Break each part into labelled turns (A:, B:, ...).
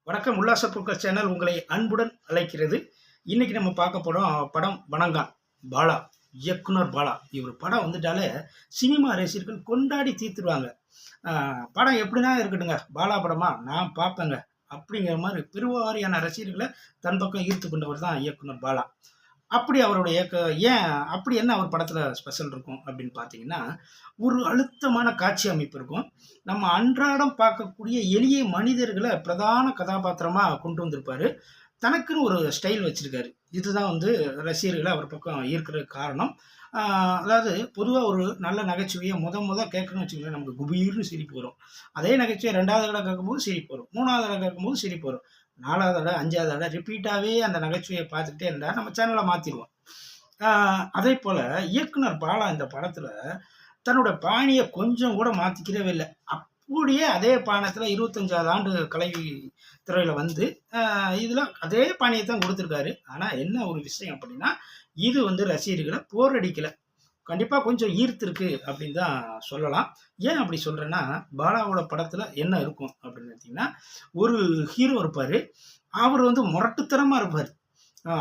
A: வணக்கம். உல்லாச பூக்கள் சேனல் உங்களை அன்புடன் அழைக்கிறது. இன்னைக்கு நம்ம பார்க்க போறோம் படம் வணங்கான். பாலா, இயக்குனர் பாலா. இவர் படம் வந்துட்டாலே சினிமா ரசிகர்கள் கொண்டாடி தீர்த்துருவாங்க. படம் எப்படின்னா இருக்கட்டுங்க, பாலா படமா நான் பார்ப்பேங்க அப்படிங்கிற மாதிரி பெருவாரியான ரசிகர்களை தன் பக்கம் ஈர்த்து கொண்டவர் தான் இயக்குனர் பாலா. அப்படி அவருடைய ஏன் அப்படி என்ன அவர் படத்துல ஸ்பெஷல் இருக்கும் அப்படின்னு பார்த்தீங்கன்னா, ஒரு அழுத்தமான காட்சி அமைப்பு இருக்கும். நம்ம அன்றாடம் பார்க்கக்கூடிய எளிய மனிதர்கள பிரதான கதாபாத்திரமா கொண்டு வந்திருப்பாரு. தனக்குன்னு ஒரு ஸ்டைல் வச்சிருக்காரு. இதுதான் வந்து ரசிகர்கள அவர் பக்கம் ஈர்க்கிறதுக்கு காரணம். ஆ அதாவது பொதுவா ஒரு நல்ல நகைச்சுவைய மொத கேட்கணும்னு வச்சுக்கோங்களேன், நமக்கு குபீர்னு சிரிப்பு வரும். அதே நகைச்சுவைய 2வது தடவ கேட்கும்போது சிரிப்பு வரும். 3வது தடவ கேட்கும்போது சிரிப்பு வரும். 4வது தடவ, 5வது தடவ ரிப்பீட்டாவே அந்த நகைச்சுவைய பார்த்துக்கிட்டே இருந்தா நம்ம சேனல மாத்திருவோம். ஆ அதேபோல இயக்குனர் பாலா இந்த படத்துல தன்னோட பாணிய கொஞ்சம் கூட மாத்திக்கிறவே இல்ல. அப்படியே அதே பாணத்துல 25வது ஆண்டு கலை துறையில வந்து, இதுல அதே பாணிய தான் குடுத்திருக்காரு. ஆனா என்ன ஒரு விஷயம் அப்படின்னா, இது வந்து ரசிகர்கள போர் அடிக்கல. கண்டிப்பா கொஞ்சம் ஈர்த்திருக்கு அப்படின்னு தான் சொல்லலாம். ஏன் அப்படி சொல்றேன்னா, பாலாவோட படத்துல என்ன இருக்கும் அப்படின்னு பார்த்தீங்கன்னா, ஒரு ஹீரோ இருப்பாரு. அவரு வந்து முரட்டுத்தனமா இருப்பாரு.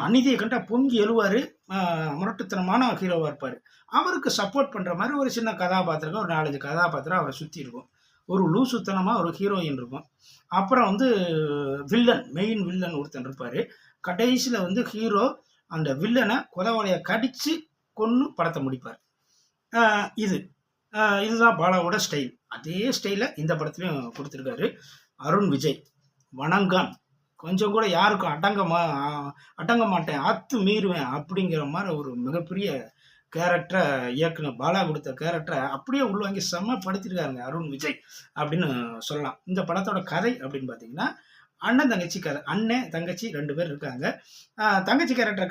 A: அநீதிய கண்டா பொங்கி எழுவாரு. அ முரட்டுத்தனமான ஹீரோவா இருப்பாரு. அவருக்கு சப்போர்ட் பண்ற மாரி ஒரு சின்ன கதாபாத்திரங்கள், ஒரு 4, 5 கதாபாத்திரம் அவர சுத்தி இருக்கும். ஒரு லூசுத்தனமா ஒரு ஹீரோயின் இருக்கும். அப்புறம் வந்து மெயின் வில்லன் ஒருத்தன் இருப்பாரு. கடைசில வந்து ஹீரோ அந்த வில்லன கொலவாளிய கடிச்சு கொன்னு படத்த முடிப்பாரு. அ இது. இதுதான் பாலாவோட ஸ்டைல். அதே ஸ்டைல இந்த படத்துலயும் குடுத்திருக்காரு. அருண் விஜய். வணங்கான். கொஞ்சம் கூட யாருக்கும் அடங்க மாட்டேன், அத்து மீறுவேன் அப்படிங்கிற மாரி ஒரு மிகப்பெரிய கேரக்டர இயக்குனர் பாலா குடுத்த கேரக்டர அப்படியே உள்வாங்கி செம்ம படுத்திருக்காருங்க அருண் விஜய் அப்படின்னு சொல்லலாம். இந்த படத்தோட கதை அப்படின்னு பார்த்தீங்கன்னா, அண்ணன், தங்கச்சி கதை. அண்ணன், தங்கச்சி 2 பேர் இருக்காங்க. தங்கச்சி கேரக்டர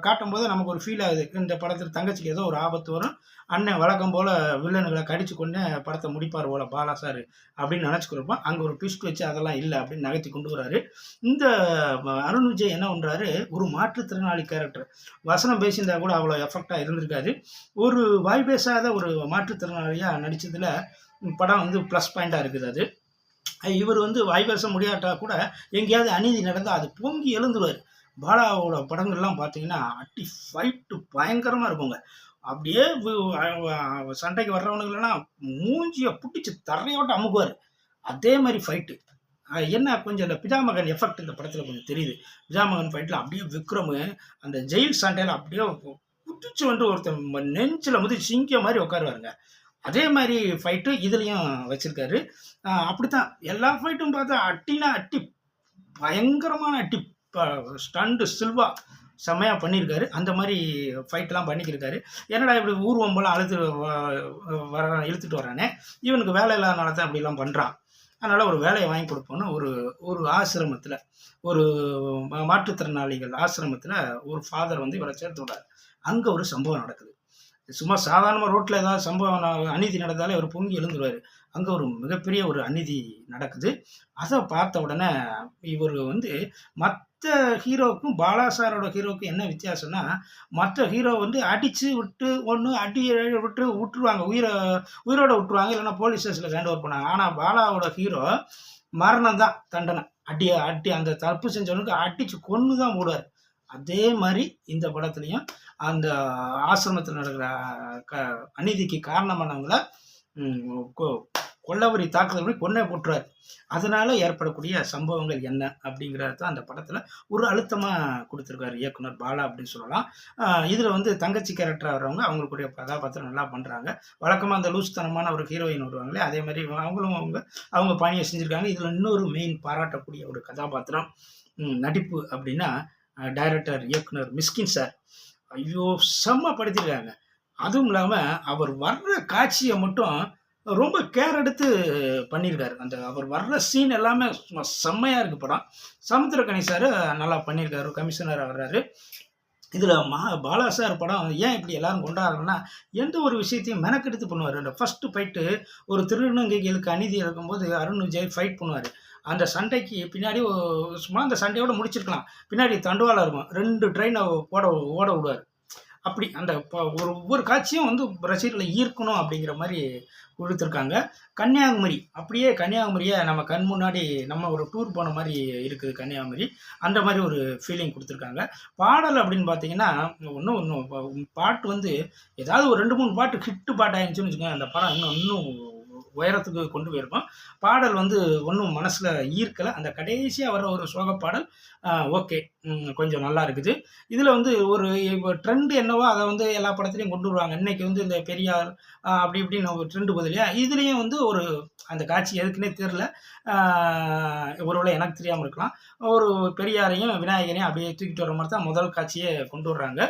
A: காட்டும்போது நமக்கு ஒரு ஃபீல் ஆகுது. இந்த படத்துல தங்கச்சிக்கு ஏதோ ஒரு ஆபத்து வரும். அண்ணன் வழக்கம் போல வில்லனுகள கடிச்சு கொன்னு படத்த முடிப்பார் போல பாலா சாரு அப்படின்னு நெனச்சுக்கிருப்போம். அங்க ஒரு ட்விஸ்ட் வச்சு அதெல்லாம் இல்ல அப்படின்னு நகர்த்தி கொண்டு வராரு. இந்த அருண் விஜய் என்ன பண்றாரு, ஒரு மாற்றுத்திறனாளி கேரக்டர். வசனம் பேசியிருந்தா கூட அவ்வளோ எஃபெக்ட்டா இருந்திருக்காது. ஒரு வாய் பேசாத ஒரு மாற்றுத்திறனாளியா நடிச்சதுல படம் வந்து ப்ளஸ் பாயிண்ட்டா இருக்குது அது. இவர் வந்து வாய் பேச முடியாட்டா கூட எங்கேயாவது அநீதி நடந்தா அது பொங்கி எழுந்துருவாரு. பாலாவோட படங்கள்லாம் பார்த்தீங்கன்னா, அடி ஃபைட்டு பயங்கரமா இருக்குங்க. அப்படியே சண்டைக்கு வர்றவனுங்களலாம் மூஞ்சிய புடிச்சு தரையோட்ட அமுக்குவாரு. அதே மாரி ஃபைட்டு. என்ன கொஞ்சம் இந்த பிதாமகன் எஃபெக்ட் இந்த படத்துல கொஞ்சம் தெரியுது. பிதாமகன் ஃபைட்ல அப்படியே விக்ரமு அந்த ஜெயில் சண்டையில அப்படியே குதிச்சு வந்து ஒருத்தன் நெஞ்சில மிதிச்சு சிங்கம் மாரி உட்காருவாருங்க. அதே மாரி ஃபைட்டு இதுலயும் வச்சிருக்காரு. அப்படித்தான் எல்லா ஃபைட்டும் பார்த்தா அட்டினா அட்டி, பயங்கரமான அட்டி. ப ஸ்டண்ட் சில்வா செம்மையா பண்ணியிருக்காரு. அந்த மாரி ஃபைட்லாம் பண்ணிக்கிருக்காரு. என்னடா இப்படி ஊர்வம்பெல்லாம் இழுத்துட்டு வரானே, இவனுக்கு வேலை இல்லாதனால தான் இப்படிலாம் பண்றான். அதனால ஒரு வேலைய வாங்கி குடுப்போம்னு ஒரு ஒரு ஆசிரமத்தில, ஒரு மாற்றுத்திறனாளிகள் ஆசிரமத்தில ஒரு ஃபாதர் வந்து இவர சேர்த்து விடுறாரு. அங்க ஒரு சம்பவம் நடக்குது. சும்மா சாதாரணமா ரோட்ல ஏதாவது சம்பவம் அநீதி நடந்தாலே அவரு பொங்கி எழுந்துருவாரு. அங்க ஒரு மிகப்பெரிய ஒரு அநீதி நடக்குது. அத பார்த்த உடனே இவரு வந்து மத்த ஹீரோவுக்கும் பாலா சாரோட ஹீரோவுக்கும் என்ன வித்தியாசம்னா, மத்த ஹீரோ வந்து அடிச்சு விட்டு ஒண்ணு அடி விட்டு வுட்டுருவாங்க. உயிரோட வுட்டுருவாங்க. இல்லன்னா போலீஸ் ஸ்டேஷன்ல ஹேண்ட் ஓவர் பண்ணுவாங்க. ஆனா பாலாவோட ஹீரோ மரணம் தான் தண்டனை. அடி அந்த தப்பு செஞ்சவனுக்கு அடிச்சு கொன்னு தான் போடுவாரு. அதே மாரி இந்த படத்துலயும் அந்த ஆசிரமத்தில நடக்கிற க அநீதிக்கு காரணமானவங்கள ம் கொ கொல்லவெறி தாக்குதல் பண்ணி கொன்னே போட்டுருவாரு. அதனால ஏற்படக்கூடிய சம்பவங்கள் என்ன அப்படிங்கிறத தான் அந்த படத்துல ஒரு அழுத்தமா குடுத்திருக்காரு இயக்குனர் பாலா அப்படின்னு சொல்லலாம். இதுல வந்து தங்கச்சி கேரக்டரா வர்றவங்க அவங்களுடைய கதாபாத்திரம் நல்லா பண்றாங்க. வழக்கமா அந்த லூசுத்தனமான ஒரு ஹீரோயின் வருவாங்களே, அதே மாரி அவங்களும் அவங்க பணிய செஞ்சிருக்காங்க. இதுல இன்னொரு மெயின் பாராட்டக்கூடிய ஒரு கதாபாத்திரம் நடிப்பு அப்படின்னா, டைரக்டர் இயக்குனர் மிஸ்கின் சார். ஐயோ! செம்ம படுத்திருக்காங்க. அதுவும் இல்லாம அவர் வர்ற காட்சிய மட்டும் ரொம்ப கேர் எடுத்து பண்ணியிருக்காரு. அந்த அவர் வர்ற சீன் எல்லாமே சும்மா செம்மையா இருக்கு படம். சமுத்திரக்கனி சாரு நல்லா பண்ணியிருக்காரு. கமிஷனரா வர்றாரு. இதுல பாலா சார் படம் ஏன் இப்படி எல்லாரும் கொண்டாடுறாங்கன்னா, எந்த ஒரு விஷயத்தையும் மெனக்கெடுத்து பண்ணுவாரு. அந்த ஃபர்ஸ்ட் ஃபைட்டு ஒரு திருநங்கைகளுக்கு அநீதி இழைக்கும்போது அருண் விஜய் ஃபைட் பண்ணுவாரு. அந்த சண்டைக்கு பின்னாடி சும்மா அந்த சண்டையோட முடிச்சிருக்கலாம். பின்னாடி தண்டவாளம் இருக்கும். 2 ட்ரெயின ஓட விடுவாரு. அப்படி அந்த ஒவ்வொரு காட்சியும் வந்து ரசிகர்களை ஈர்க்கணும் அப்படிங்கிற மாதிரி கொடுத்துருக்காங்க. கன்னியாகுமரி அப்படியே கன்னியாகுமரியை நம்ம கண் முன்னாடி நம்ம ஒரு டூர் போன மாதிரி இருக்குது கன்னியாகுமரி. அந்த மாதிரி ஒரு ஃபீலிங் கொடுத்துருக்காங்க. பாடல் அப்படின்னு பார்த்தீங்கன்னா ஒன்றும் பாட்டு வந்து ஏதாவது ஒரு 2, 3 பாட்டு ஹிட்டு பாட்டு ஆயிருந்துச்சுன்னு வச்சுக்கோங்க, அந்த படம் இன்னும் இன்னும் உயரத்துக்கு கொண்டு போயிருக்கும். பாடல் வந்து ஒன்றும் மனசில் ஈர்க்கலை. அந்த கடைசியாக வர ஒரு சோக பாடல் ஓகே, கொஞ்சம் நல்லா இருக்குது. இதில் வந்து ஒரு இப்போ ட்ரெண்ட் என்னவோ அதை வந்து எல்லா படத்துலையும் கொண்டு வருவாங்க. இன்னைக்கு வந்து இந்த பெரியார் அப்படி இப்படின்னு ஒரு ட்ரெண்டு போகுது இல்லையா, இதுலேயும் வந்து ஒரு அந்த காட்சி எதுக்குன்னே தெரில, ஒருவேளை எனக்கு தெரியாமல் இருக்கலாம். ஒரு பெரியாரையும் விநாயகரையும் அப்படியே தூக்கிட்டு வர மாதிரி தான் முதல் காட்சியை கொண்டு வர்றாங்க.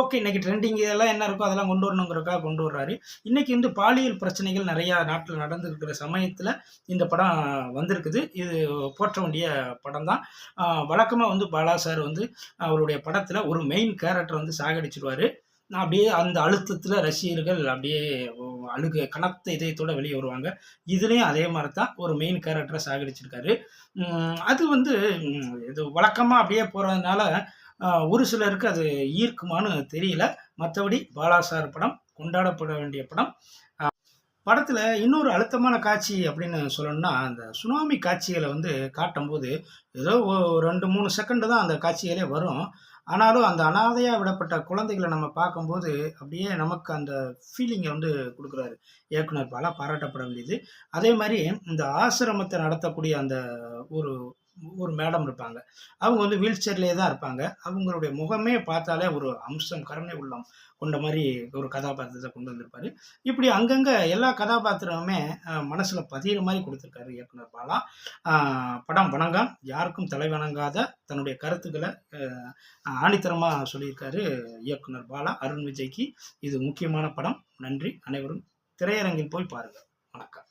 A: ஓகே, இன்னைக்கு ட்ரெண்டிங் இதெல்லாம் என்ன இருக்கோ அதெல்லாம் கொண்டு வரணுங்கிறதுக்காக கொண்டு வர்றாரு. இன்னைக்கு வந்து பாலியல் பிரச்சனைகள் நிறையா நாட்டில் நடந்துருக்கிற சமயத்தில் இந்த படம் வந்திருக்குது. இது போற்ற வேண்டிய படம் தான். வழக்கமாக வந்து பாலா சார் வந்து அவருடைய படத்தில் ஒரு மெயின் கேரக்டர் வந்து சாகடிச்சிருவார். அப்படியே அந்த அழுத்தத்தில் ரசிகர்கள் அப்படியே அழுக கனத்த இதயத்தோட வெளியே வருவாங்க. இதுலேயும் அதே மாதிரி தான் ஒரு மெயின் கேரக்டரை சாகடிச்சிருக்காரு. அது வந்து இது வழக்கமாக அப்படியே போகிறதுனால ஒரு சிலருக்கு அது ஈர்க்குமான்னு தெரியல. மற்றபடி பாலா சார் படம் கொண்டாடப்பட வேண்டிய படம். படத்தில் இன்னொரு அழுத்தமான காட்சி அப்படின்னு சொல்லணும்னா, அந்த சுனாமி காட்சிகளை வந்து காட்டும்போது ஏதோ 2, 3 செகண்டு தான் அந்த காட்சிகளே வரும். ஆனாலும் அந்த அனாதையாக விடப்பட்ட குழந்தைகளை நம்ம பார்க்கும்போது அப்படியே நமக்கு அந்த ஃபீலிங்கை வந்து கொடுக்குறாரு இயக்குனர் பாலா, பாராட்டப்பட வேண்டியது. அதே மாதிரி இந்த ஆசிரமத்தை நடத்தக்கூடிய அந்த ஒரு ஒரு மேடம் இருப்பாங்க. அவங்க வந்து வீல் சேர்லேயே தான் இருப்பாங்க. அவங்களுடைய முகமே பார்த்தாலே ஒரு அம்சம், கருணை உள்ளம் கொண்ட மாதிரி ஒரு கதாபாத்திரத்தை கொண்டு வந்திருப்பாரு. இப்படி அங்கங்கே எல்லா கதாபாத்திரமுமே மனசில் பதிகிற மாதிரி கொடுத்துருக்காரு இயக்குனர் பாலா. படம் வணங்கான், யாருக்கும் தலை வணங்காத தன்னுடைய கருத்துக்களை ஆணித்தரமாக சொல்லியிருக்காரு இயக்குனர் பாலா. அருண் விஜய்க்கு இது முக்கியமான படம். நன்றி. அனைவரும் திரையரங்கில் போய் பாருங்கள். வணக்கம்.